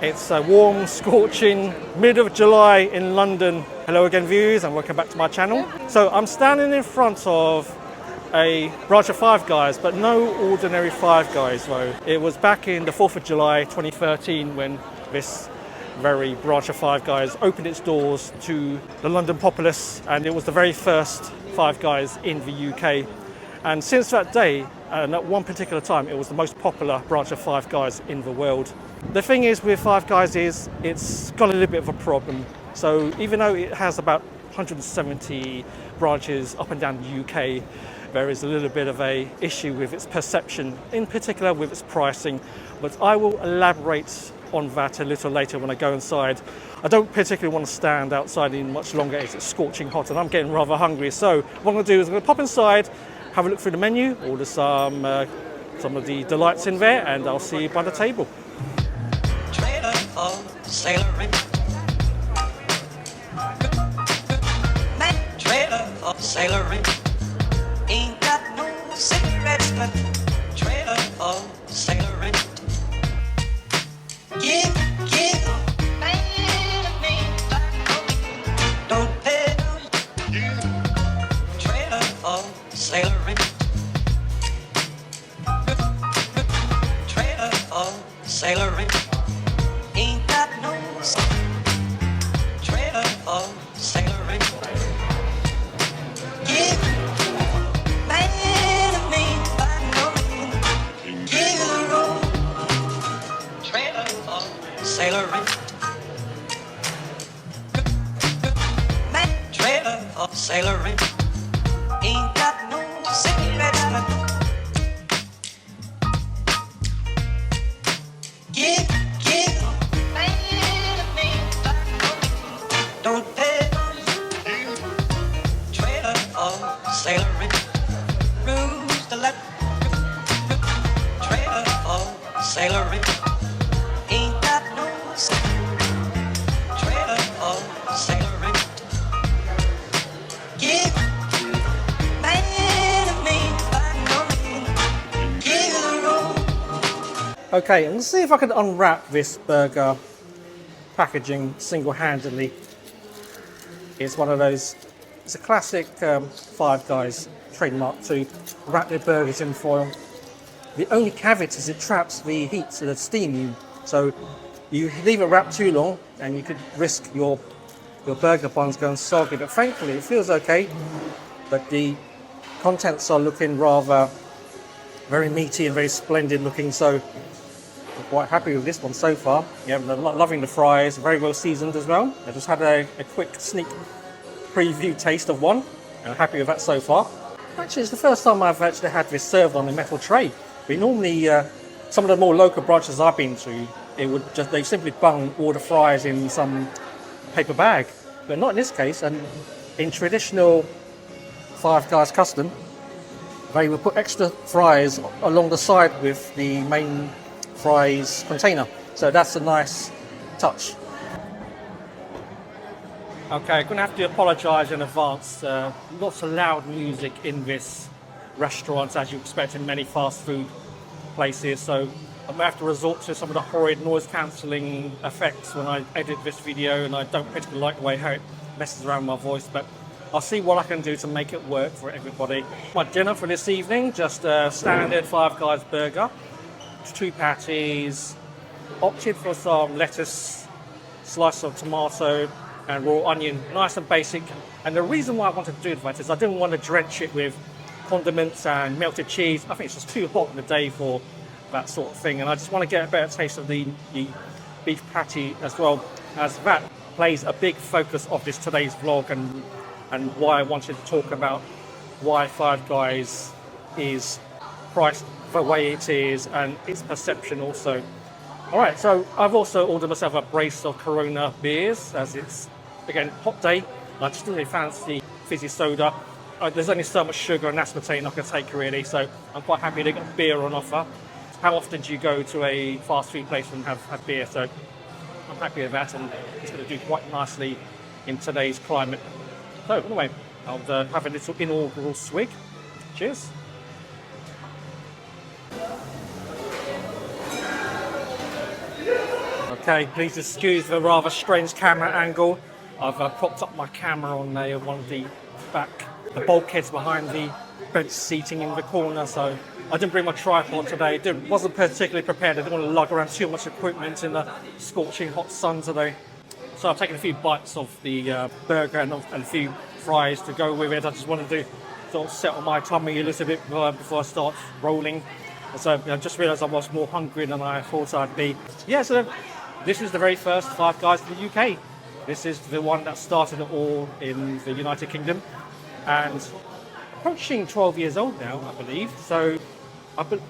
It's a warm, scorching mid of July in London. Hello again, viewers, and welcome back to my channel. So I'm standing in front of a branch of Five Guys, but no ordinary Five Guys though. It was back in the 4th of July 2013 when this very branch of Five Guys opened its doors to the London populace, and it was the very first Five Guys in the UK. And since that day, and at one particular time, it was the most popular branch of Five Guys in the world. The thing is with Five Guys is it's got a little bit of a problem. So even though it has about 170 branches up and down the UK, there is a little bit of a issue with its perception, in particular with its pricing. But I will elaborate on that a little later when I go inside. I don't particularly want to stand outside in much longer as it's scorching hot and I'm getting rather hungry. So what I'm going to do is I'm going to pop inside, have a look through the menu, order some of the delights in there, and I'll see you by the table. Trailer for sailoring. Trailer for sailoring. Ain't got no cigarettes left. Trailer for sailoring. Give, man of me, don't pay. Trailer for sailoring. Trailer for sailoring. Ain't got no trailer for sailoring. Give, man of me, give the road. Trailer for sailoring. Trailer for sailoring. Ain't got no cigarettes left. Give, man of me, don't pay. Trailer for sailoring. Rules the left. Trailer for sailoring. Ain't got no trailer for sailoring. Give, man of me, give the road. Okay, and let's see if I can unwrap this burger packaging single-handedly. It's one of those, it's a classic Five Guys trademark to wrap their burgers in foil. The only caveat is it traps the heat, so the steam. So you leave it wrapped too long and you could risk your burger buns going soggy, but thankfully it feels okay. But the contents are looking rather very meaty and very splendid looking, so I'm quite happy with this one so far. Yeah, I'm loving the fries, very well seasoned as well. I just had a quick sneak preview taste of one, and I'm happy with that so far. Actually, it's the first time I've actually had this served on a metal tray. But normally, some of the more local branches I've been to, they simply bung all the fries in some paper bag. But not in this case, and in traditional Five Guys custom, they will put extra fries along the side with the main fries container. So that's a nice touch. Okay, I'm going to have to apologise in advance. Lots of loud music in this restaurant, as you expect in many fast food places. So I'm going to have to resort to some of the horrid noise cancelling effects when I edit this video, and I don't particularly like the way how it messes around my voice, but I'll see what I can do to make it work for everybody. My dinner for this evening, just a standard Five Guys burger, 2 patties, opted for some lettuce, slice of tomato and raw onion, nice and basic. And the reason why I wanted to do that is I didn't want to drench it with condiments and melted cheese. I think it's just too hot in the day for that sort of thing, and I just want to get a better taste of the beef patty as well, as that plays a big focus of today's vlog, and why I wanted to talk about why Five Guys is priced the way it is and its perception also. Alright, so I've also ordered myself a brace of Corona beers, as it's, again, hot day. I just really fancy fizzy soda. There's only so much sugar and aspartame I can take really, so I'm quite happy to get beer on offer. How often do you go to a fast food place and have beer? So I'm happy with that, and it's going to do quite nicely in today's climate. So anyway, I'll have a little inaugural swig. Cheers. Okay, please excuse the rather strange camera angle. I've propped up my camera on one of the the bulkheads behind the bench seating in the corner, so I didn't bring my tripod today. Wasn't particularly prepared. I didn't want to lug around too much equipment in the scorching hot sun today. So I've taken a few bites of the burger and a few fries to go with it. I just wanted to sort of settle my tummy a little bit before I start rolling. So I just realised I was more hungry than I thought I'd be. Yeah, so this is the very first Five Guys in the UK. This is the one that started it all in the United Kingdom, and approaching 12 years old now, I believe. So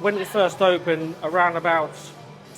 when it first opened, around about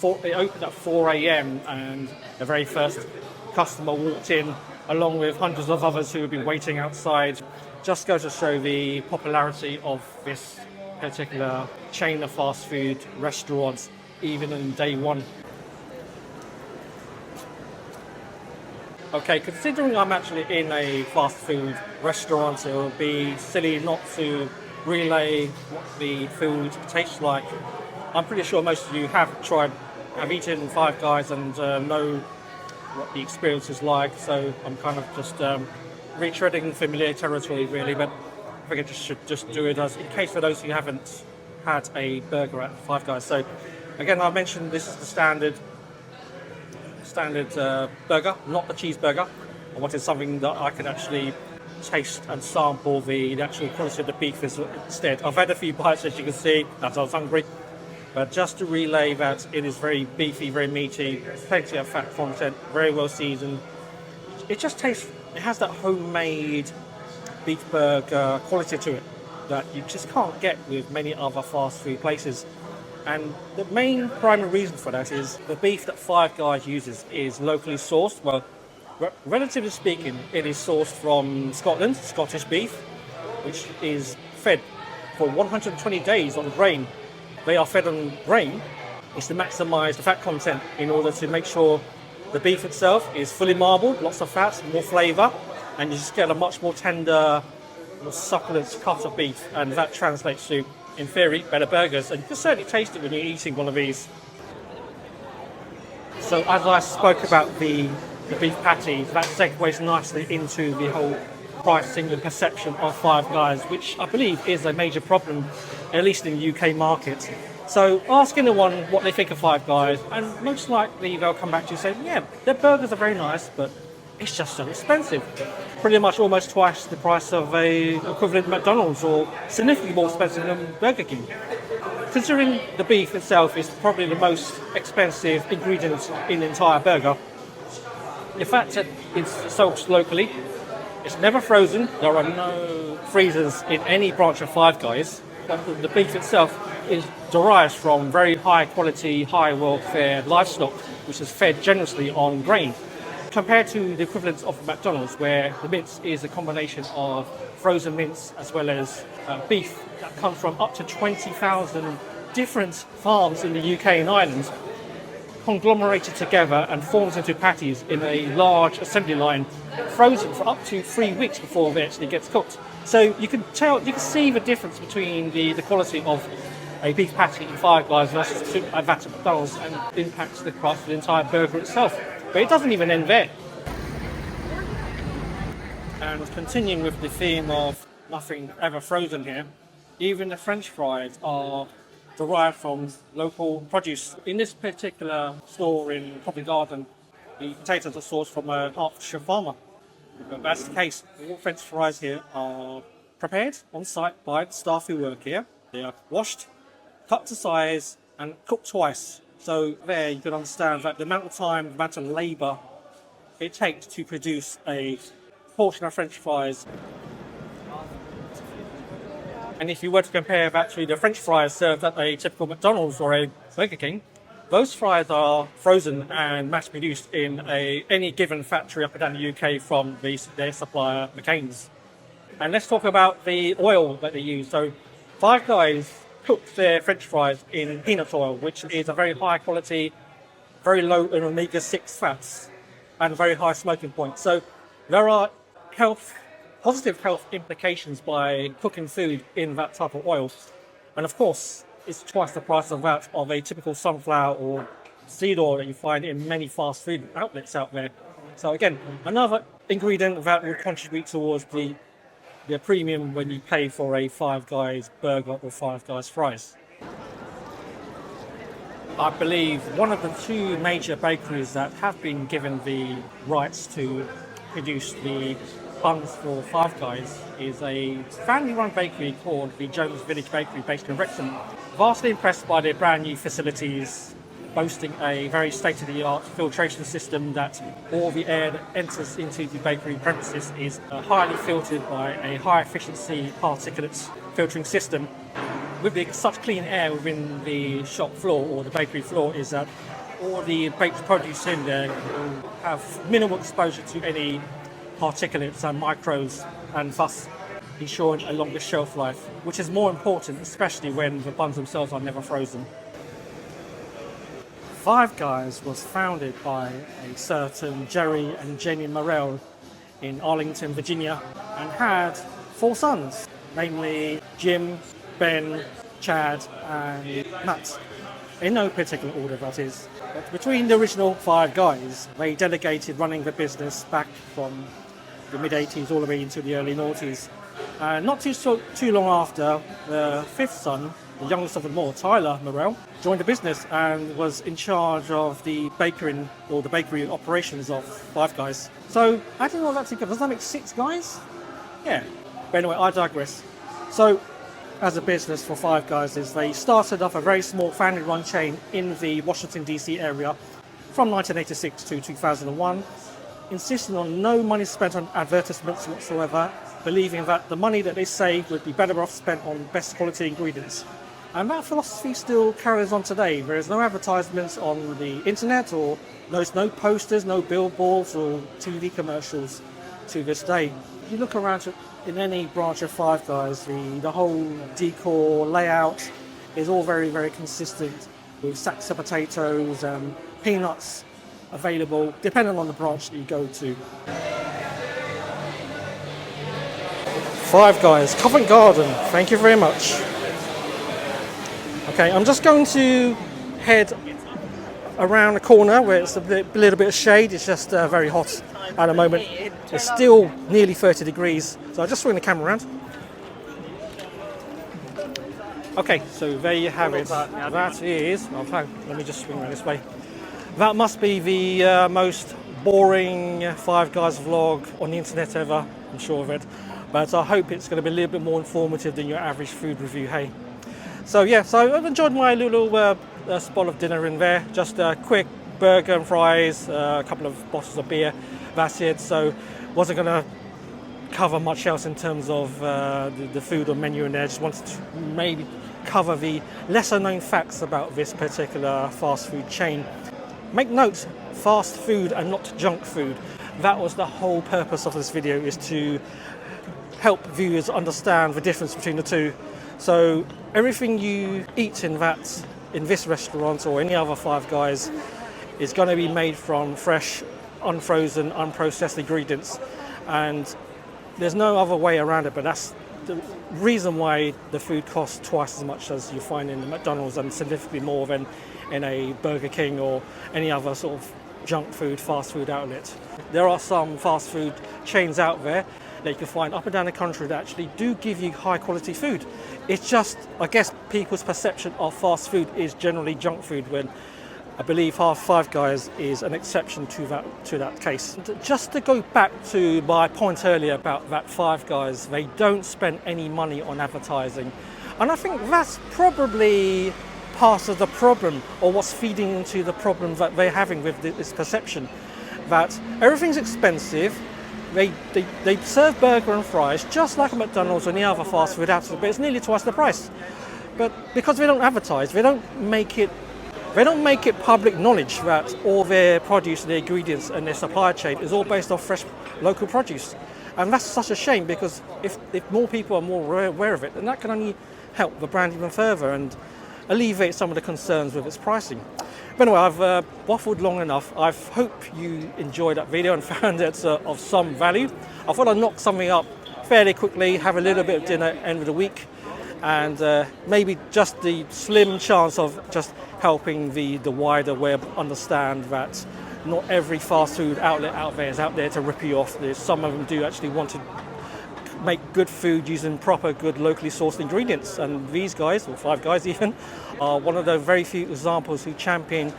it opened at 4 a.m. and the very first customer walked in, along with hundreds of others who have been waiting outside. Just goes to show the popularity of this particular chain of fast food restaurants, even in day one. Okay, considering I'm actually in a fast food restaurant, it would be silly not to relay what the food tastes like. I'm pretty sure most of you have eaten Five Guys and know what the experience is like, so I'm kind of just retreading familiar territory really, but I think I should just do it as in case for those who haven't had a burger at Five Guys. So again, I mentioned this is the standard burger, not the cheeseburger. I wanted something that I could actually taste and sample the actual quality of the beef instead. I've had a few bites, as you can see, as I was hungry, but just to relay that it is very beefy, very meaty, plenty of fat content, very well seasoned. It just tastes, it has that homemade beef burger quality to it that you just can't get with many other fast food places. And the main primary reason for that is the beef that Five Guys uses is locally sourced. Well, relatively speaking, it is sourced from Scotland, Scottish beef, which is fed for 120 days on grain. They are fed on grain. It's to maximise the fat content in order to make sure the beef itself is fully marbled, lots of fat, more flavour, and you just get a much more tender, more succulent cut of beef, and that translates to, in theory, better burgers. And you can certainly taste it when you're eating one of these. So as I spoke about the beef patties, that segues nicely into the whole pricing and perception of Five Guys, which I believe is a major problem, at least in the UK market. So ask anyone what they think of Five Guys, and most likely they'll come back to you saying, yeah, their burgers are very nice, but it's just so expensive. Pretty much almost twice the price of a equivalent McDonald's, or significantly more expensive than Burger King. Considering the beef itself is probably the most expensive ingredient in the entire burger, the fact that it's sourced locally, it's never frozen, there are no freezers in any branch of Five Guys, but the beef itself is derived from very high quality, high welfare livestock, which is fed generously on grain. Compared to the equivalent of McDonald's, where the mince is a combination of frozen mince as well as beef that comes from up to 20,000 different farms in the UK and Ireland, conglomerated together and forms into patties in a large assembly line, frozen for up to 3 weeks before it actually gets cooked. So you can see the difference between the quality of a beef patty in Five Guys versus that at McDonald's, and impacts the price of the entire burger itself. But it doesn't even end there. And continuing with the theme of nothing ever frozen here, even the French fries are derived from local produce. In this particular store in Covent Garden, the potatoes are sourced from a Hertfordshire farmer. But that's the case. All French fries here are prepared on site by the staff who work here. They are washed, cut to size, and cooked twice. So there you can understand that the amount of time, the amount of labour it takes to produce a portion of French fries. And if you were to compare that to the French fries served at a typical McDonald's or a Burger King, those fries are frozen and mass produced in any given factory up and down the UK from their supplier McCain's. And let's talk about the oil that they use. So Five Guys cook their French fries in peanut oil, which is a very high quality, very low in omega-6 fats, and a very high smoking point. So there are positive health implications by cooking food in that type of oil. And of course, it's twice the price of that of a typical sunflower or seed oil that you find in many fast food outlets out there. So again, another ingredient that will contribute towards the premium when you pay for a Five Guys burger or Five Guys fries. I believe one of the two major bakeries that have been given the rights to produce the buns for Five Guys is a family-run bakery called the Jones Village Bakery based in Wrexham. Vastly impressed by their brand new facilities, boasting a very state-of-the-art filtration system that all the air that enters into the bakery premises is highly filtered by a high-efficiency particulate filtering system. With such clean air within the shop floor or the bakery floor is that all the baked produce in there will have minimal exposure to any particulates and microbes, and thus ensuring a longer shelf life, which is more important, especially when the buns themselves are never frozen. Five Guys was founded by a certain Jerry and Jenny Morrell in Arlington, Virginia, and had 4 sons, namely Jim, Ben, Chad, and Matt. In no particular order, that is. But between the original Five Guys, they delegated running the business back from the mid-80s all the way into the early noughties. Not too long after, the 5th son, the youngest of them all, Tyler Morrell, joined the business and was in charge of the bakery operations of Five Guys. So, adding all that together, does that make 6 guys? Yeah. But anyway, I digress. So, as a business for Five Guys is they started off a very small family-run chain in the Washington DC area from 1986 to 2001, insisting on no money spent on advertisements whatsoever, believing that the money that they save would be better off spent on best quality ingredients. And that philosophy still carries on today. There is no advertisements on the internet, or there's no posters, no billboards or TV commercials to this day. You look around in any branch of Five Guys, the whole decor layout is all very, very consistent, with sacks of potatoes and peanuts available depending on the branch that you go to. Five Guys, Covent Garden, thank you very much. Okay, I'm just going to head around the corner where it's a little bit of shade. It's just very hot at the moment. It's still nearly 30 degrees, so I'll just swing the camera around. Okay, so there you have it. That is, let me just swing around this way. That must be the most boring Five Guys vlog on the internet ever, I'm sure of it. But I hope it's going to be a little bit more informative than your average food review, hey? So yeah, so I've enjoyed my little spot of dinner in there. Just a quick burger and fries, a couple of bottles of beer, that's it. So wasn't going to cover much else in terms of the food or menu in there. Just wanted to maybe cover the lesser known facts about this particular fast food chain. Make note, fast food and not junk food. That was the whole purpose of this video, is to help viewers understand the difference between the two. So everything you eat in this restaurant or any other Five Guys is going to be made from fresh, unfrozen, unprocessed ingredients, and there's no other way around it. But that's the reason why the food costs twice as much as you find in McDonald's, and significantly more than in a Burger King or any other sort of junk food, fast food outlet. There are some fast food chains out there that you can find up and down the country that actually do give you high quality food. It's just, I guess, people's perception of fast food is generally junk food, when I believe Five Guys is an exception to that case. Just to go back to my point earlier about that Five Guys, they don't spend any money on advertising. And I think that's probably part of the problem, or what's feeding into the problem that they're having with this perception, that everything's expensive. They serve burger and fries just like a McDonald's or any other fast food outlet, but it's nearly twice the price. But because they don't advertise, they don't make it public knowledge that all their produce, their ingredients and their supply chain is all based off fresh local produce. And that's such a shame, because if more people are more aware of it, then that can only help the brand even further and alleviate some of the concerns with its pricing. But anyway, I've waffled long enough. I hope you enjoyed that video and found it of some value. I thought I'd knock something up fairly quickly, have a little bit of dinner end of the week, and maybe just the slim chance of just helping the wider web understand that not every fast food outlet out there is out there to rip you off. Some of them do actually want to make good food using proper, good, locally sourced ingredients. And these guys, or Five Guys even, are one of the very few examples who champion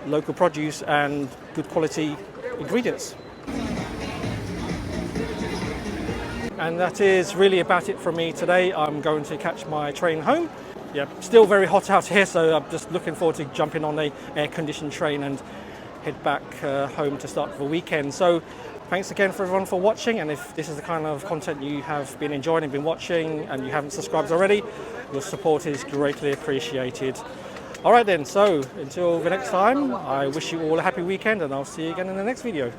local produce and good quality ingredients. And that is really about it from me today. I'm going to catch my train home. Yeah, still very hot out here, so I'm just looking forward to jumping on an air-conditioned train and head back home to start the weekend. So thanks again for everyone for watching, and if this is the kind of content you have been enjoying and been watching and you haven't subscribed already, your support is greatly appreciated. All right then, so until the next time, I wish you all a happy weekend, and I'll see you again in the next video.